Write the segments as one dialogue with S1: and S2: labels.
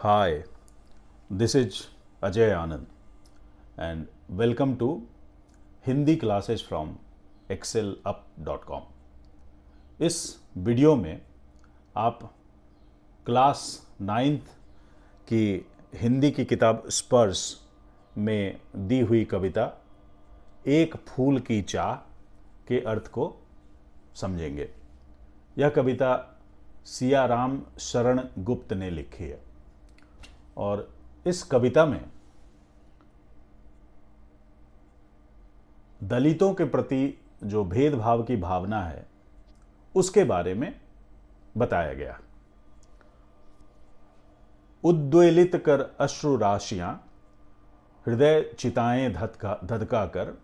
S1: Hi, this is Ajay Anand and welcome to Hindi classes from excelup.com। इस video में आप class 9th की हिंदी की किताब स्पर्श में दी हुई कविता एक फूल की चाह के अर्थ को समझेंगे। यह कविता सियाराम शरण गुप्त ने लिखी है और इस कविता में दलितों के प्रति जो भेदभाव की भावना है उसके बारे में बताया गया। उद्वेलित कर अश्रु राशियां हृदय चिताएं धधका कर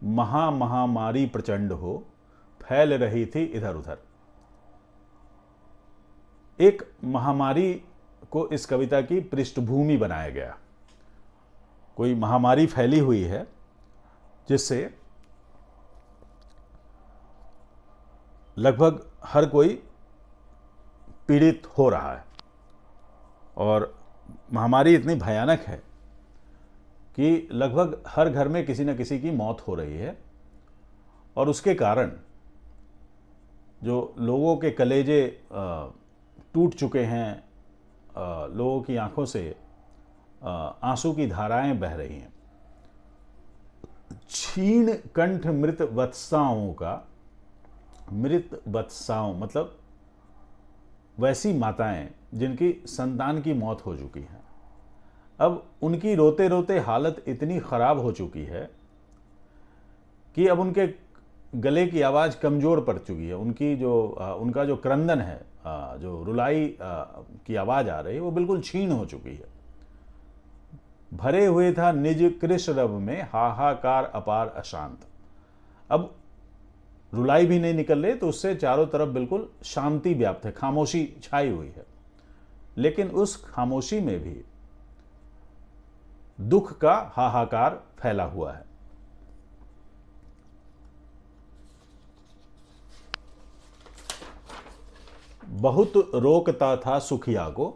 S1: महामारी प्रचंड हो फैल रही थी इधर उधर। एक महामारी को इस कविता की पृष्ठभूमि बनाया गया। कोई महामारी फैली हुई है जिससे लगभग हर कोई पीड़ित हो रहा है और महामारी इतनी भयानक है कि लगभग हर घर में किसी न किसी की मौत हो रही है और उसके कारण जो लोगों के कलेजे टूट चुके हैं, लोगों की आंखों से आंसू की धाराएं बह रही हैं। क्षीण कंठ मृत वत्साओं मतलब वैसी माताएं जिनकी संतान की मौत हो चुकी है। अब उनकी रोते रोते हालत इतनी खराब हो चुकी है कि अब उनके गले की आवाज कमजोर पड़ चुकी है। उनका जो क्रंदन है, जो रुलाई की आवाज आ रही है, वो बिल्कुल क्षीण हो चुकी है। भरे हुए था निज कृश रव में हाहाकार अपार अशांत। अब रुलाई भी नहीं निकल रही तो उससे चारों तरफ बिल्कुल शांति व्याप्त है, खामोशी छाई हुई है। लेकिन उस खामोशी में भी दुख का हाहाकार फैला हुआ है। बहुत रोकता था सुखिया को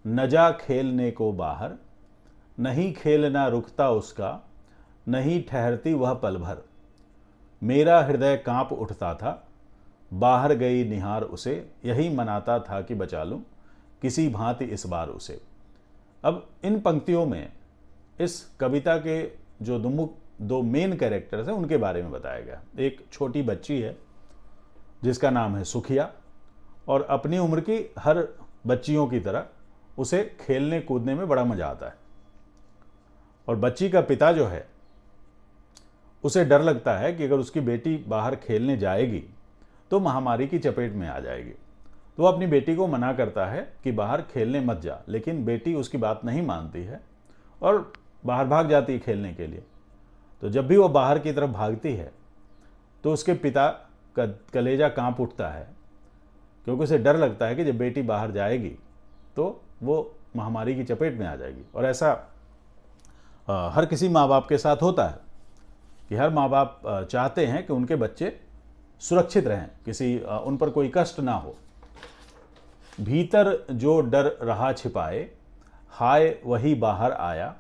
S1: न जा खेलने को बाहर, नहीं खेलना रुकता उसका, नहीं ठहरती वह पल भर। मेरा हृदय कांप उठता था बाहर गई निहार उसे, यही मनाता था कि बचा लूं किसी भांति इस बार उसे। अब इन पंक्तियों में इस कविता के जो दो मेन कैरेक्टर्स हैं उनके बारे में बताया गया। एक छोटी बच्ची है जिसका नाम है सुखिया और अपनी उम्र की हर बच्चियों की तरह उसे खेलने कूदने में बड़ा मजा आता है। और बच्ची का पिता जो है उसे डर लगता है कि अगर उसकी बेटी बाहर खेलने जाएगी तो महामारी की चपेट में आ जाएगी। तो वो अपनी बेटी को मना करता है कि बाहर खेलने मत जा, लेकिन बेटी उसकी बात नहीं मानती है और बाहर भाग जाती है खेलने के लिए। तो जब भी वो बाहर की तरफ भागती है तो उसके पिता का कलेजा कांप उठता है, क्योंकि उसे डर लगता है कि जब बेटी बाहर जाएगी तो वो महामारी की चपेट में आ जाएगी। और ऐसा हर किसी माँ बाप के साथ होता है कि हर माँ बाप चाहते हैं कि उनके बच्चे सुरक्षित रहें, उन पर कोई कष्ट ना हो। भीतर जो डर रहा छिपाए, हाय वही बाहर आया,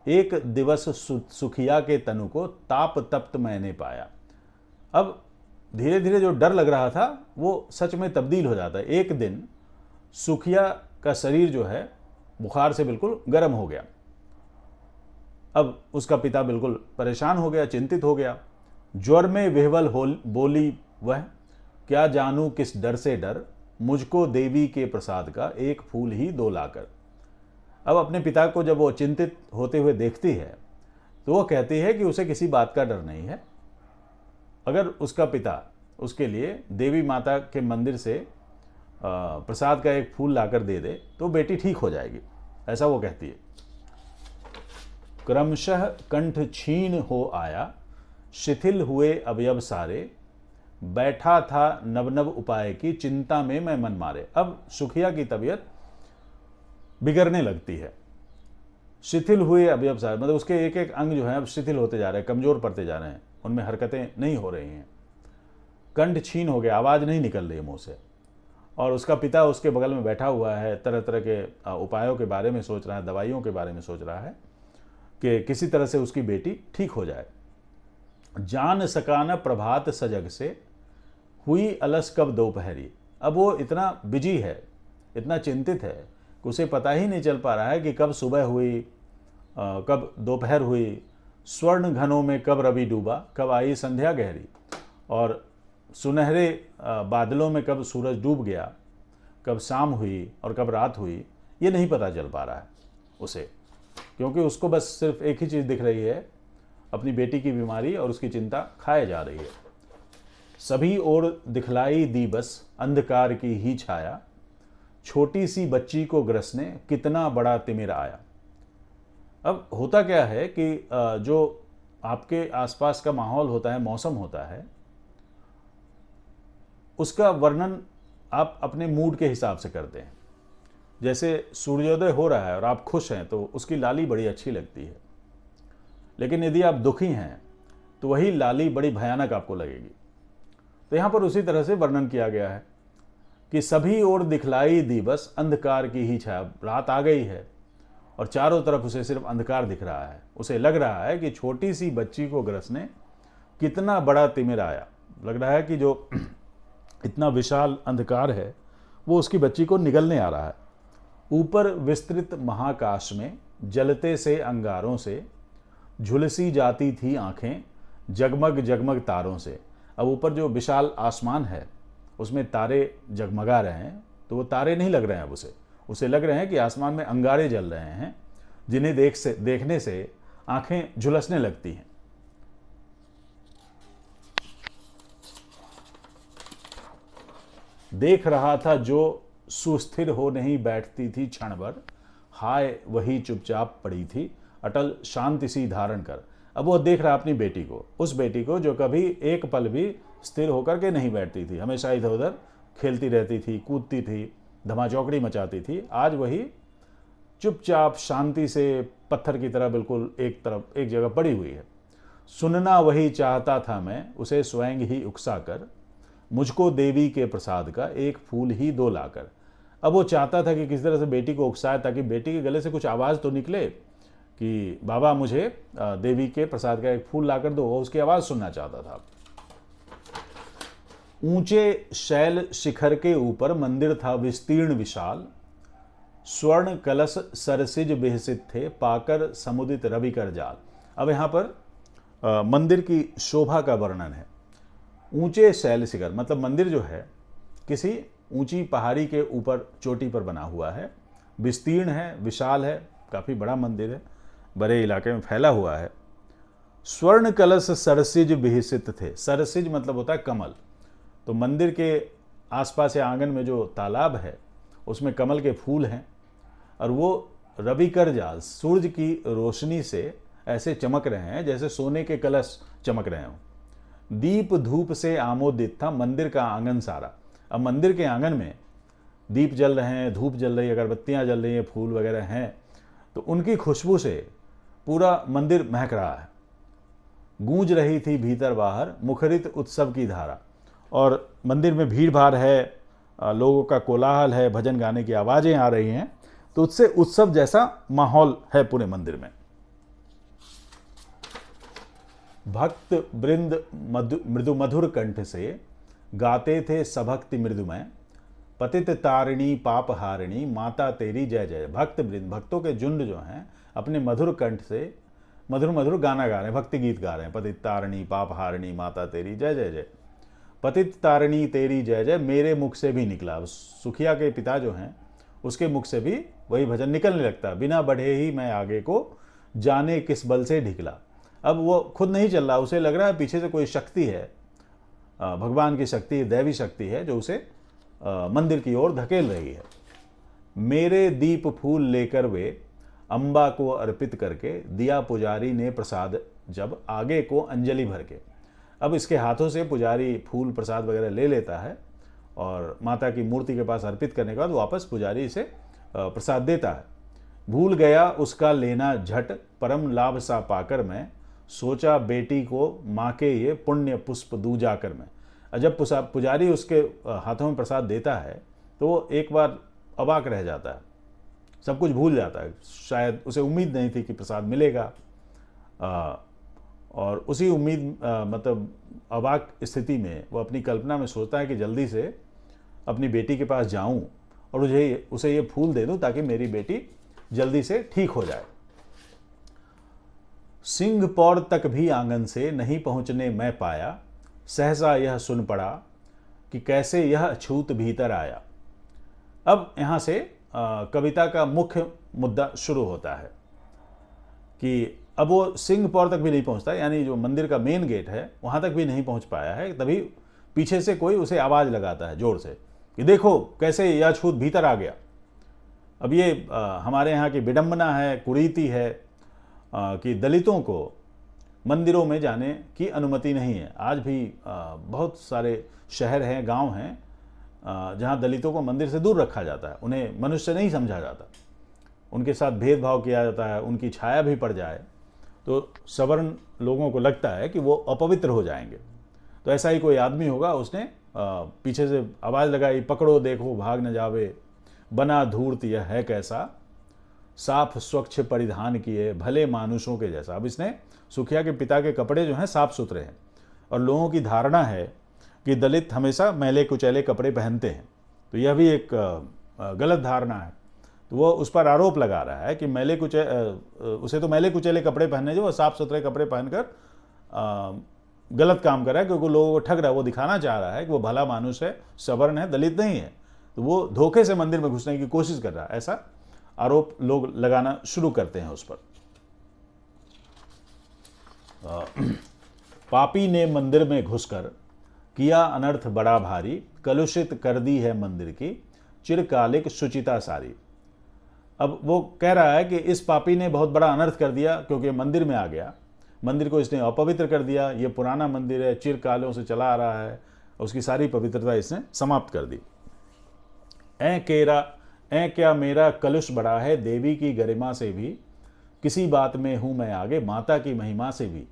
S1: एक दिवस सुखिया के तनु को ताप तप्त मैंने पाया। अब धीरे धीरे जो डर लग रहा था वो सच में तब्दील हो जाता है। एक दिन सुखिया का शरीर जो है बुखार से बिल्कुल गर्म हो गया। अब उसका पिता बिल्कुल परेशान हो गया, चिंतित हो गया। ज्वर में विह्वल बोली वह, क्या जानूं किस डर से डर, मुझको देवी के प्रसाद का एक फूल ही दो लाकर। अब अपने पिता को जब वो चिंतित होते हुए देखती है तो वो कहती है कि उसे किसी बात का डर नहीं है। अगर उसका पिता उसके लिए देवी माता के मंदिर से प्रसाद का एक फूल लाकर दे दे तो बेटी ठीक हो जाएगी, ऐसा वो कहती है। क्रमशः कंठ क्षीण हो आया, शिथिल हुए अवयव सारे, बैठा था नव उपाय की चिंता में मैं मन मारे। अब सुखिया की तबीयत बिगड़ने लगती है। शिथिल हुए अवयव सारे मतलब उसके एक एक अंग जो है अब शिथिल होते जा रहे हैं, कमजोर पड़ते जा रहे हैं, उनमें हरकतें नहीं हो रही हैं। कंठ छीन हो गया, आवाज नहीं निकल रही मुंह से। और उसका पिता उसके बगल में बैठा हुआ है, तरह तरह के उपायों के बारे में सोच रहा है, दवाइयों के बारे में सोच रहा है कि किसी तरह से उसकी बेटी ठीक हो जाए। जान सका न प्रभात सजग से, हुई अलस कब दोपहरी। अब वो इतना बिजी है, इतना चिंतित है कि उसे पता ही नहीं चल पा रहा है कि कब सुबह हुई, कब दोपहर हुई, स्वर्ण घनों में कब रवि डूबा, कब आई संध्या गहरी, और सुनहरे बादलों में कब सूरज डूब गया, कब शाम हुई और कब रात हुई, ये नहीं पता चल पा रहा है उसे, क्योंकि उसको बस सिर्फ एक ही चीज़ दिख रही है, अपनी बेटी की बीमारी, और उसकी चिंता खाए जा रही है। सभी ओर दिखलाई दी बस अंधकार की ही छाया, छोटी सी बच्ची को ग्रसने कितना बड़ा तिमिर आया। अब होता क्या है कि जो आपके आसपास का माहौल होता है, मौसम होता है, उसका वर्णन आप अपने मूड के हिसाब से करते हैं। जैसे सूर्योदय हो रहा है और आप खुश हैं तो उसकी लाली बड़ी अच्छी लगती है, लेकिन यदि आप दुखी हैं तो वही लाली बड़ी भयानक आपको लगेगी। तो यहाँ पर उसी तरह से वर्णन किया गया है कि सभी ओर दिखलाई दी बस अंधकार की ही छाया। रात आ गई है और चारों तरफ उसे सिर्फ अंधकार दिख रहा है। उसे लग रहा है कि छोटी सी बच्ची को ग्रसने कितना बड़ा तिमिर आया। लग रहा है कि जो इतना विशाल अंधकार है वो उसकी बच्ची को निगलने आ रहा है। ऊपर विस्तृत महाकाश में जलते से अंगारों से झुलसी जाती थी आंखें जगमग जगमग तारों से। अब ऊपर जो विशाल आसमान है उसमें तारे जगमगा रहे हैं, तो वो तारे नहीं लग रहे हैं उसे लग रहे हैं कि आसमान में अंगारे जल रहे हैं, जिन्हें देखने से आंखें झुलसने लगती हैं। देख रहा था जो सुस्थिर हो नहीं बैठती थी क्षण भर, हाय वही चुपचाप पड़ी थी अटल शांति सी धारण कर। अब वो देख रहा अपनी बेटी को, उस बेटी को जो कभी एक पल भी स्थिर होकर के नहीं बैठती थी, हमेशा इधर उधर खेलती रहती थी, कूदती थी, धमाचौकड़ी मचाती थी। आज वही चुपचाप शांति से पत्थर की तरह बिल्कुल एक जगह पड़ी हुई है। सुनना वही चाहता था मैं उसे स्वयं ही उकसा कर, मुझको देवी के प्रसाद का एक फूल ही दो लाकर। अब वो चाहता था कि किसी तरह से बेटी को उकसाए ताकि बेटी के गले से कुछ आवाज़ तो निकले कि बाबा मुझे देवी के प्रसाद का एक फूल लाकर दो। वो उसकी आवाज़ सुनना चाहता था। ऊंचे शैल शिखर के ऊपर मंदिर था विस्तीर्ण विशाल, स्वर्ण कलश सरसिज बेहसित थे पाकर समुदित रवि कर जाल। अब यहाँ पर मंदिर की शोभा का वर्णन है। ऊंचे शैल शिखर मतलब मंदिर जो है किसी ऊंची पहाड़ी के ऊपर चोटी पर बना हुआ है, विस्तीर्ण है, विशाल है, काफ़ी बड़ा मंदिर है, बड़े इलाके में फैला हुआ है। स्वर्ण कलश सरसिज विहिसित थे। सरसिज मतलब होता है कमल। तो मंदिर के आसपास या आंगन में जो तालाब है उसमें कमल के फूल हैं और वो रवि कर जाल सूरज की रोशनी से ऐसे चमक रहे हैं जैसे सोने के कलश चमक रहे हों। दीप धूप से आमोदित था मंदिर का आंगन सारा। अब मंदिर के आंगन में दीप जल रहे हैं, धूप जल रही है, अगरबत्तियाँ जल रही हैं, फूल वगैरह हैं, तो उनकी खुशबू से पूरा मंदिर महक रहा है। गूंज रही थी भीतर बाहर मुखरित उत्सव की धारा। और मंदिर में भीड़ भाड़ है, लोगों का कोलाहल है, भजन गाने की आवाज़ें आ रही हैं, तो उससे उत्सव जैसा माहौल है पूरे मंदिर में। भक्त वृंद मृदु मधुर कंठ से गाते थे सभक्ति मृदुमय, पतित तारिणी पाप हारिणी माता तेरी जय जय। भक्त वृंद भक्तों के झुंड जो हैं अपने मधुर कंठ से मधुर मधुर गाना गा रहे हैं, भक्ति गीत गा रहे हैं। पतित तारिणी पाप हारिणी माता तेरी जय जय जय। पतित तारिणी तेरी जय जय मेरे मुख से भी निकला। सुखिया के पिता जो हैं उसके मुख से भी वही भजन निकलने लगता। बिना बढ़े ही मैं आगे को जाने किस बल से ढिकला। अब वो खुद नहीं चल रहा, उसे लग रहा है पीछे से कोई शक्ति है, भगवान की शक्ति, दैवी शक्ति है जो उसे मंदिर की ओर धकेल रही है। मेरे दीप फूल लेकर वे अम्बा को अर्पित करके दिया पुजारी ने प्रसाद जब आगे को अंजलि भर के। अब इसके हाथों से पुजारी फूल प्रसाद वगैरह ले लेता है और माता की मूर्ति के पास अर्पित करने के बाद वापस पुजारी इसे प्रसाद देता है। भूल गया उसका लेना झट परम लाभ सा पाकर मैं, सोचा बेटी को माँ के ये पुण्य पुष्प दूं जाकर मैं। जब पुजारी उसके हाथों में प्रसाद देता है तो वो एक बार अवाक रह जाता है, सब कुछ भूल जाता है। शायद उसे उम्मीद नहीं थी कि प्रसाद मिलेगा, और उसी उम्मीद मतलब अवाक स्थिति में वो अपनी कल्पना में सोचता है कि जल्दी से अपनी बेटी के पास जाऊं और उसे ये फूल दे दूं ताकि मेरी बेटी जल्दी से ठीक हो जाए। सिंह पौर तक भी आंगन से नहीं पहुंचने मैं पाया, सहसा यह सुन पड़ा कि कैसे यह अछूत भीतर आया। अब यहाँ से कविता का मुख्य मुद्दा शुरू होता है कि अब वो सिंह पौर तक भी नहीं पहुंचता, यानी जो मंदिर का मेन गेट है वहां तक भी नहीं पहुंच पाया है। तभी पीछे से कोई उसे आवाज लगाता है जोर से कि देखो कैसे यह अछूत भीतर आ गया। अब ये हमारे यहाँ की विडंबना है, कुरीति है कि दलितों को मंदिरों में जाने की अनुमति नहीं है। आज भी बहुत सारे शहर हैं, गांव हैं जहां दलितों को मंदिर से दूर रखा जाता है, उन्हें मनुष्य नहीं समझा जाता, उनके साथ भेदभाव किया जाता है, उनकी छाया भी पड़ जाए तो सवर्ण लोगों को लगता है कि वो अपवित्र हो जाएंगे। तो ऐसा ही कोई आदमी होगा, उसने पीछे से आवाज़ लगाई, पकड़ो देखो भाग न जावे, बना धूर्त यह है कैसा, साफ स्वच्छ परिधान किए भले मानुषों के जैसा। अब इसने सुखिया के पिता के कपड़े जो हैं साफ सुथरे हैं, और लोगों की धारणा है कि दलित हमेशा मैले कुचैले कपड़े पहनते हैं, तो यह भी एक गलत धारणा है। तो वो उस पर आरोप लगा रहा है कि उसे तो मैले कुचैले कपड़े पहनने जो, साफ सुथरे कपड़े पहनकर गलत काम कर रहा है, क्योंकि लोगों को ठग रहा है। वो दिखाना चाह रहा है कि वो भला मानुष है, सवर्ण है, दलित नहीं है, तो वो धोखे से मंदिर में घुसने की कोशिश कर रहा है, ऐसा आरोप लोग लगाना शुरू करते हैं उस पर। पापी ने मंदिर में घुसकर किया अनर्थ बड़ा भारी, कलुषित कर दी है मंदिर की चिरकालिक शुचिता सारी। अब वो कह रहा है कि इस पापी ने बहुत बड़ा अनर्थ कर दिया, क्योंकि मंदिर में आ गया, मंदिर को इसने अपवित्र कर दिया। ये पुराना मंदिर है, चिरकालों से चला आ रहा है, उसकी सारी पवित्रता इसने समाप्त कर दी। ऐ क्या मेरा कलुष बड़ा है, देवी की गरिमा से भी किसी बात में हूं मैं आगे, माता की महिमा से भी।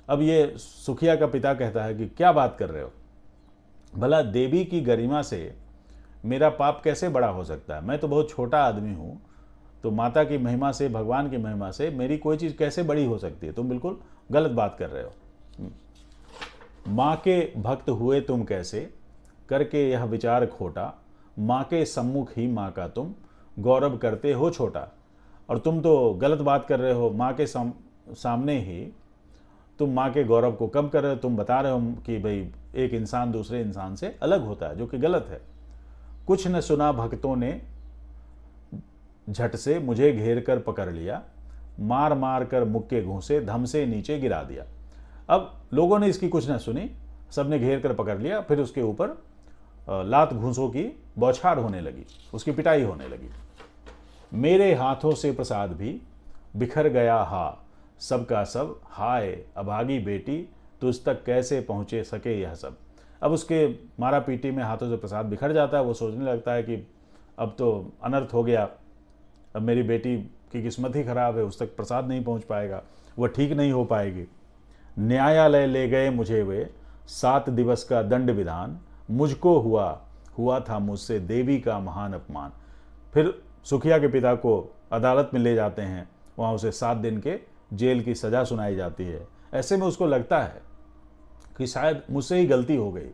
S1: अब ये सुखिया का पिता कहता है कि क्या बात कर रहे हो, भला देवी की गरिमा से मेरा पाप कैसे बड़ा हो सकता है, मैं तो बहुत छोटा आदमी हूं, तो माता की महिमा से, भगवान की महिमा से मेरी कोई चीज़ कैसे बड़ी हो सकती है, तुम बिल्कुल गलत बात कर रहे हो। माँ के भक्त हुए तुम कैसे, करके यह विचार खोटा, माँ के सम्मुख ही माँ का तुम गौरव करते हो छोटा। और तुम तो गलत बात कर रहे हो, माँ के सामने ही तुम माँ के गौरव को कम कर रहे हो। तुम बता रहे हो कि भाई एक इंसान दूसरे इंसान से अलग होता है, जो कि गलत है। कुछ न सुना भक्तों ने झट से मुझे घेर कर पकड़ लिया, मार मार कर मुक्के घूंसे धम से नीचे गिरा दिया। अब लोगों ने इसकी कुछ न सुनी, सबने घेर कर पकड़ लिया, फिर उसके ऊपर लात घूंसों की बौछार होने लगी, उसकी पिटाई होने लगी। मेरे हाथों से प्रसाद भी बिखर गया हा, सबका सब हाय अभागी बेटी, तुझ तक कैसे पहुँचे सके यह सब। अब उसके मारा पीटी में हाथों से प्रसाद बिखर जाता है, वो सोचने लगता है कि अब तो अनर्थ हो गया, अब मेरी बेटी की किस्मत ही खराब है, उस तक प्रसाद नहीं पहुंच पाएगा, वह ठीक नहीं हो पाएगी। न्यायालय ले गए मुझे वे 7 दिवस का दंड विधान, मुझको हुआ था मुझसे देवी का महान अपमान। फिर सुखिया के पिता को अदालत में ले जाते हैं, वहाँ उसे 7 दिन के जेल की सज़ा सुनाई जाती है। ऐसे में उसको लगता है कि शायद मुझसे ही गलती हो गई,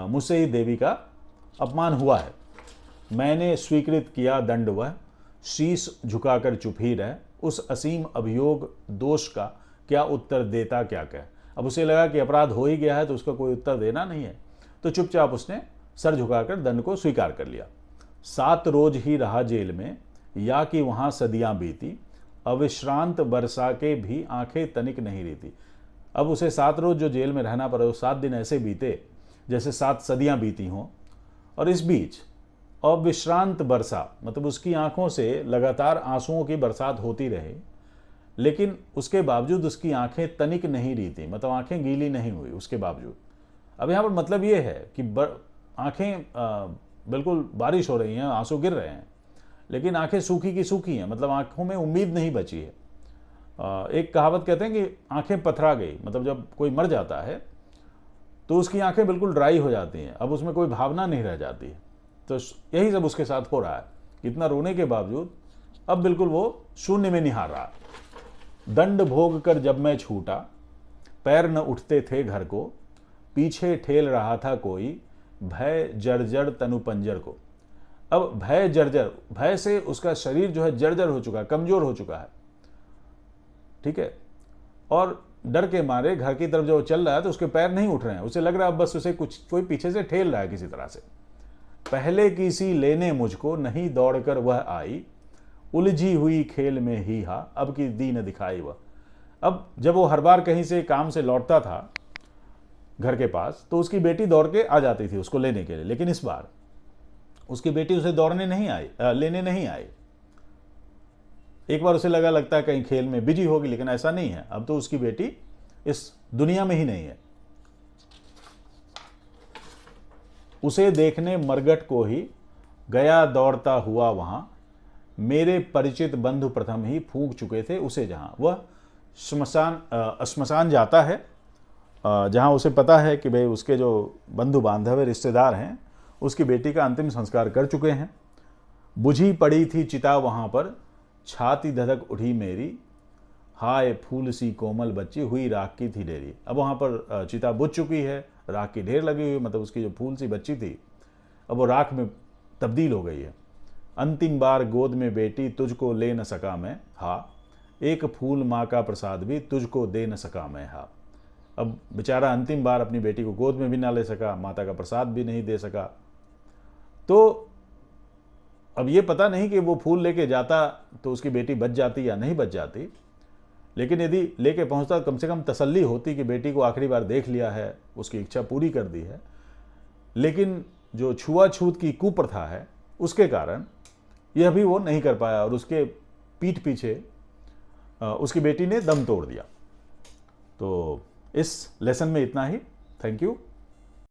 S1: मुझसे ही देवी का अपमान हुआ है। मैंने स्वीकृत किया दंड, वह शीश झुकाकर चुप ही रह, उस असीम अभियोग दोष का क्या उत्तर देता क्या कह। अब उसे लगा कि अपराध हो ही गया है तो उसका कोई उत्तर देना नहीं है, तो चुपचाप उसने सर झुकाकर दंड को स्वीकार कर लिया। 7 रोज ही रहा जेल में, या कि वहाँ सदियाँ बीती, अविश्रांत बरसा के भी आंखें तनिक नहीं रहती। अब उसे 7 रोज जो जेल में रहना पड़ा, 7 दिन ऐसे बीते जैसे 7 सदियाँ बीती हों, और इस बीच अविश्रांत बरसा, मतलब उसकी आंखों से लगातार आंसुओं की बरसात होती रही, लेकिन उसके बावजूद उसकी आंखें तनिक नहीं रहती, मतलब आंखें गीली नहीं हुई उसके बावजूद। अब यहाँ पर मतलब ये है कि आंखें बिल्कुल बारिश हो रही हैं, आंसू गिर रहे हैं, लेकिन आंखें सूखी की सूखी हैं, मतलब आंखों में उम्मीद नहीं बची है। एक कहावत कहते हैं कि आंखें पथरा गई, मतलब जब कोई मर जाता है तो उसकी आंखें बिल्कुल ड्राई हो जाती हैं, अब उसमें कोई भावना नहीं रह जाती है। तो यही सब उसके साथ हो रहा है। इतना रोने के बावजूद अब बिल्कुल वो शून्य में निहार रहा। दंड भोग कर जब मैं छूटा, पैर न उठते थे घर को, पीछे ठेल रहा था कोई, भय जर्जर तनु पंजर को। अब भय जर्जर, भय से उसका शरीर जो है जर्जर हो चुका है, कमजोर हो चुका है, ठीक है। और डर के मारे घर की तरफ जो चल रहा है तो उसके पैर नहीं उठ रहे हैं, उसे लग रहा है बस उसे कोई पीछे से ठेल रहा है किसी तरह से। पहले किसी लेने मुझको नहीं दौड़कर वह आई, उलझी हुई खेल में ही हा, अब की दी न दिखाई वह। अब जब वो हर बार कहीं से काम से लौटता था घर के पास तो उसकी बेटी दौड़ के आ जाती थी उसको लेने के लिए, लेकिन इस बार उसकी बेटी उसे दौड़ने नहीं आई, लेने नहीं आई। एक बार उसे लगता है कहीं खेल में बिजी होगी, लेकिन ऐसा नहीं है। अब तो उसकी बेटी इस दुनिया में ही नहीं है। उसे देखने मरगट को ही गया दौड़ता हुआ वहां, मेरे परिचित बंधु प्रथम ही फूंक चुके थे उसे जहां। वह श्मशान जाता है जहां उसे पता है कि भाई उसके जो बंधु बांधव रिश्तेदार हैं उसकी बेटी का अंतिम संस्कार कर चुके हैं। बुझी पड़ी थी चिता वहां पर, छाती धधक उठी मेरी, हाय फूल सी कोमल बच्ची हुई राख की थी ढेरी। अब वहां पर चिता बुझ चुकी है, राख की ढेर लगी हुई, मतलब उसकी जो फूल सी बच्ची थी अब वो राख में तब्दील हो गई है। अंतिम बार गोद में बेटी तुझको ले न सका मैं, हा एक फूल माँ का प्रसाद भी तुझको दे न सका मैं, हा। अब बेचारा अंतिम बार अपनी बेटी को गोद में भी ना ले सका, माता का प्रसाद भी नहीं दे सका। तो अब ये पता नहीं कि वो फूल लेके जाता तो उसकी बेटी बच जाती या नहीं बच जाती, लेकिन यदि लेके पहुंचता कम से कम तसल्ली होती कि बेटी को आखिरी बार देख लिया है, उसकी इच्छा पूरी कर दी है। लेकिन जो छुआछूत की कुप्रथा है उसके कारण यह भी वो नहीं कर पाया और उसके पीठ पीछे उसकी बेटी ने दम तोड़ दिया। तो इस लेसन में इतना ही। Thank you.